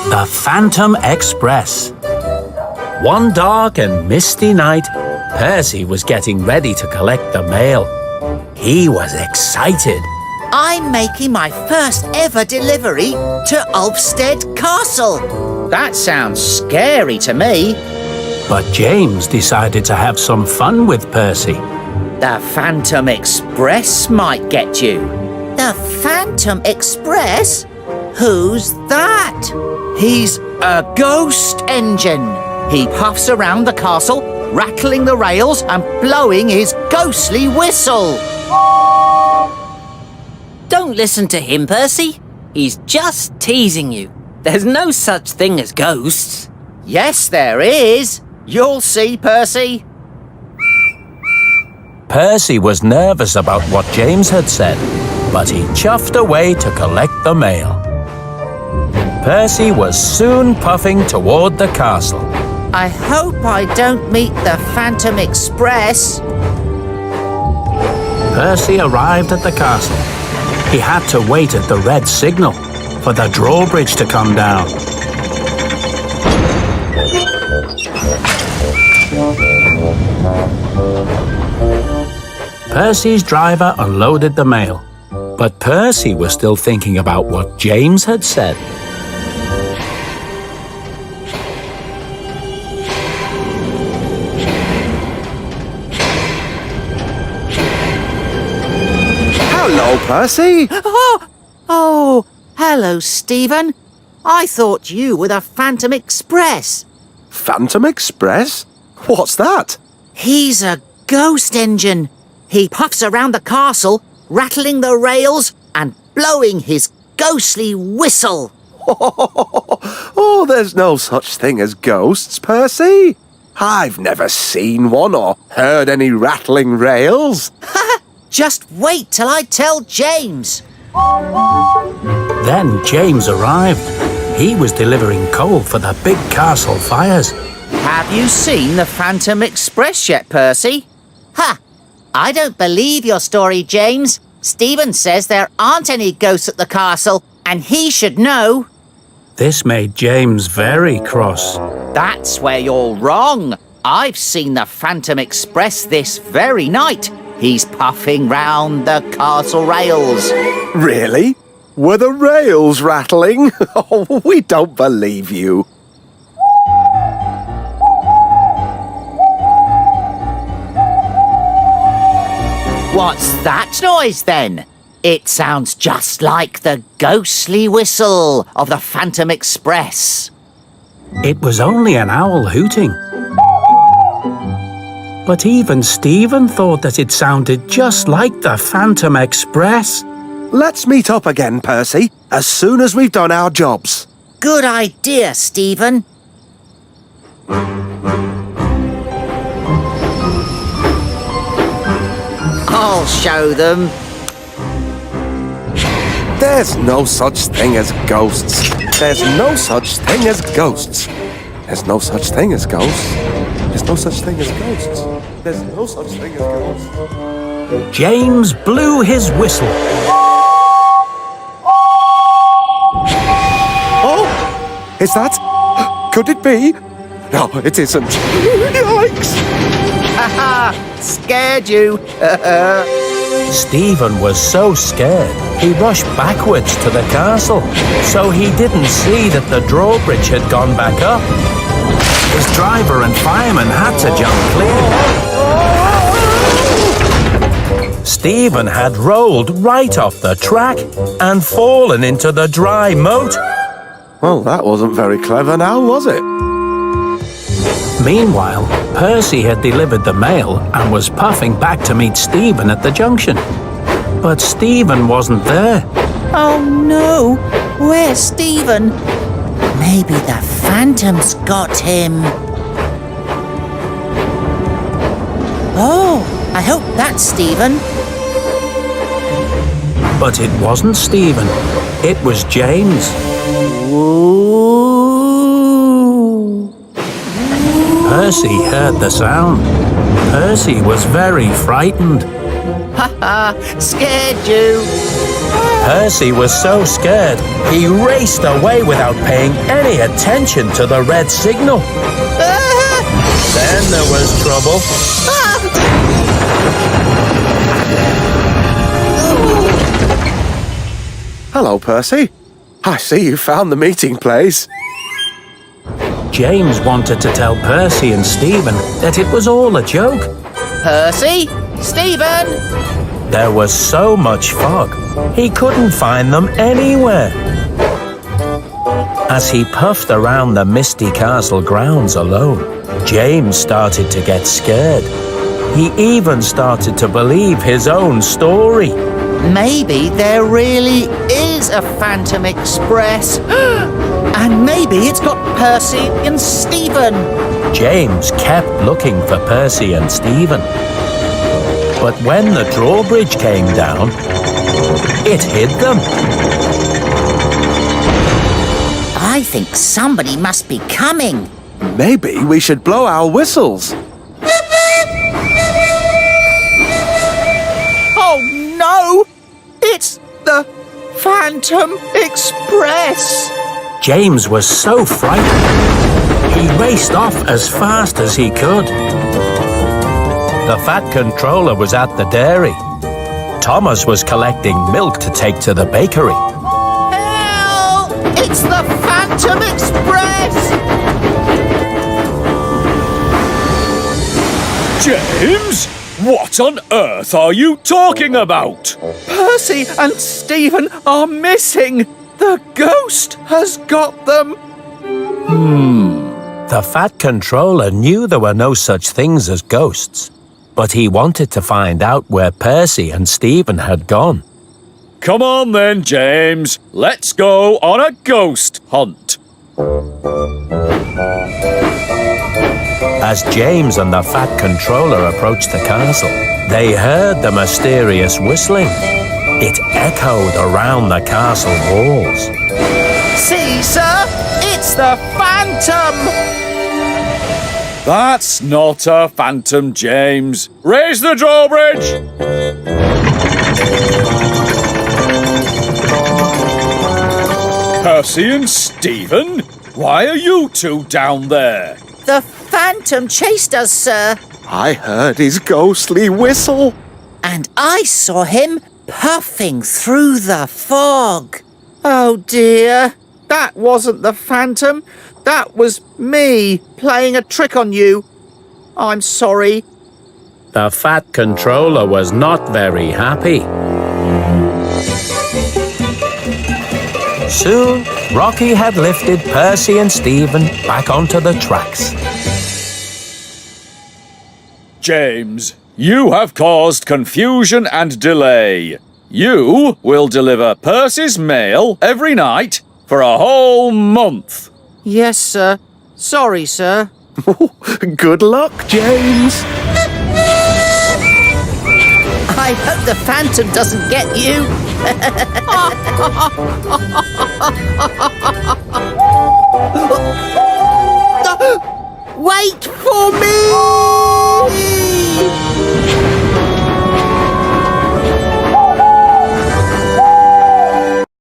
The Phantom Express. One dark and misty night, Percy was getting ready to collect the mail. He was excited. I'm making my first ever delivery to Ulfstead Castle. That sounds scary to me. But James decided to have some fun with Percy. The Phantom Express might get you. The Phantom Express? Who's that? He's a ghost engine. He puffs around the castle, rattling the rails and blowing his ghostly whistle. Don't listen to him, Percy. He's just teasing you. There's no such thing as ghosts. Yes, there is. You'll see, Percy. Percy was nervous about what James had said, but he chuffed away to collect the mail. Percy was soon puffing toward the castle. I hope I don't meet the Phantom Express. Percy arrived at the castle. He had to wait at the red signal for the drawbridge to come down. Percy's driver unloaded the mail, but Percy was still thinking about what James had said. Hello, Percy. Oh, hello, Stephen. I thought you were the Phantom Express. Phantom Express? What's that? He's a ghost engine. He puffs around the castle, rattling the rails and blowing his ghostly whistle. Oh, there's no such thing as ghosts, Percy. I've never seen one or heard any rattling rails. Just wait till I tell James. Then James arrived. He was delivering coal for the big castle fires. Have you seen the Phantom Express yet, Percy? Ha! I don't believe your story, James. Stephen says there aren't any ghosts at the castle, and he should know. This made James very cross. That's where you're wrong. I've seen the Phantom Express this very night. He's puffing round the castle rails. Really? Were the rails rattling? Oh, we don't believe you. What's that noise, then? It sounds just like the ghostly whistle of the Phantom Express. It was only an owl hooting. But even Stephen thought that it sounded just like the Phantom Express. Let's meet up again, Percy, as soon as we've done our jobs. Good idea, Stephen. I'll show them. There's no such thing as ghosts. There's no such thing as ghosts. There's no such thing as ghosts. There's no such thing as ghosts. There's no such thing as ghosts. James blew his whistle. Oh! Is that? Could it be? No, it isn't. Yikes! Haha! Scared you! Stephen was so scared, he rushed backwards to the castle, so he didn't see that the drawbridge had gone back up. His driver and fireman had to jump clear. Stephen had rolled right off the track and fallen into the dry moat. Well, that wasn't very clever now, was it? Meanwhile, Percy had delivered the mail and was puffing back to meet Stephen at the junction. But Stephen wasn't there. Oh no! Where's Stephen? Maybe the Phantom's got him. Oh, I hope that's Stephen. But it wasn't Stephen. It was James. Ooh. Percy heard the sound. Percy was very frightened. Ha ha! Scared you! Percy was so scared, he raced away without paying any attention to the red signal. Then there was trouble. Hello, Percy. I see you found the meeting place. James wanted to tell Percy and Stephen that it was all a joke. Percy? Stephen? There was so much fog, he couldn't find them anywhere. As he puffed around the misty castle grounds alone, James started to get scared. He even started to believe his own story. Maybe there really is a Phantom Express. And maybe it's got Percy and Stephen. James kept looking for Percy and Stephen. But when the drawbridge came down, it hid them. I think somebody must be coming. Maybe we should blow our whistles. Oh no! It's the Phantom Express! James was so frightened, he raced off as fast as he could. The Fat Controller was at the dairy. Thomas was collecting milk to take to the bakery. Help! It's the Phantom Express! James? What on earth are you talking about? Percy and Stephen are missing! The ghost has got them! The Fat Controller knew there were no such things as ghosts, but he wanted to find out where Percy and Stephen had gone. Come on then, James. Let's go on a ghost hunt. As James and the Fat Controller approached the castle, they heard the mysterious whistling. It echoed around the castle walls. See, sir? It's the Phantom! That's not a phantom, James. Raise the drawbridge! Percy and Stephen? Why are you two down there? The Phantom chased us, sir. I heard his ghostly whistle. And I saw him puffing through the fog. Oh dear, that wasn't the Phantom. That was me playing a trick on you. I'm sorry. The Fat Controller was not very happy. Soon, Rocky had lifted Percy and Stephen back onto the tracks. James, you have caused confusion and delay. You will deliver Percy's mail every night for a whole month. Yes, sir. Sorry, sir. Good luck, James. I hope the Phantom doesn't get you.